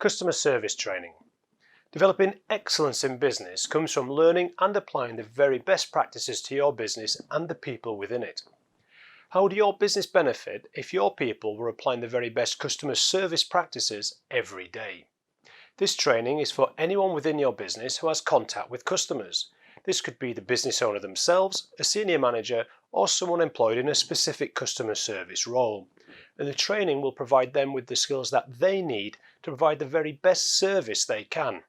Customer service training. Developing excellence in business comes from learning and applying the very best practices to your business and the people within it. How would your business benefit if your people were applying the very best customer service practices every day? This training is for anyone within your business who has contact with customers. This could be the business owner themselves, a senior manager, or someone employed in a specific customer service role. And the training will provide them with the skills that they need to provide the very best service they can.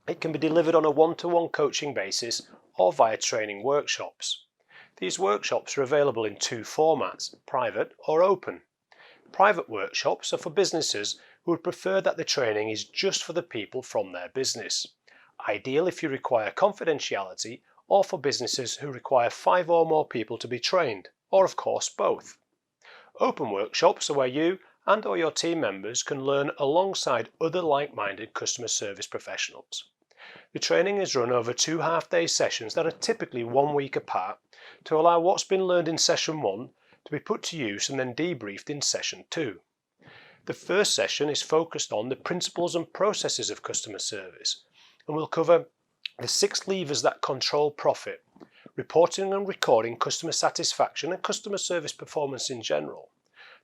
It can be delivered on a one-to-one coaching basis or via training workshops. These workshops are available in two formats, private or open. Private workshops are for businesses who would prefer that the training is just for the people from their business. Ideal if you require confidentiality, or for businesses who require 5 or more people to be trained, or of course both. Open workshops are where you and or your team members can learn alongside other like-minded customer service professionals. The training is run over 2 half-day sessions that are typically 1 week apart to allow what's been learned in session 1 to be put to use and then debriefed in session 2. The first session is focused on the principles and processes of customer service, and will cover the 6 levers that control profit, reporting and recording customer satisfaction and customer service performance in general,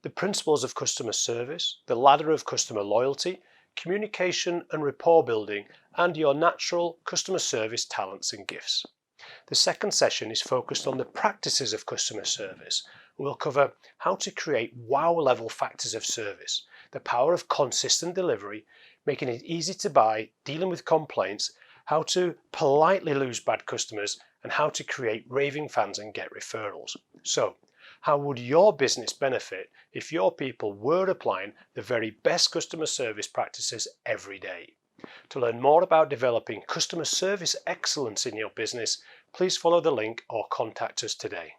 the principles of customer service, the ladder of customer loyalty, communication and rapport building, and your natural customer service talents and gifts. The second session is focused on the practices of customer service. We'll cover how to create wow level factors of service, the power of consistent delivery, making it easy to buy, dealing with complaints, how to politely lose bad customers, and how to create raving fans and get referrals. So, how would your business benefit if your people were applying the very best customer service practices every day? To learn more about developing customer service excellence in your business, please follow the link or contact us today.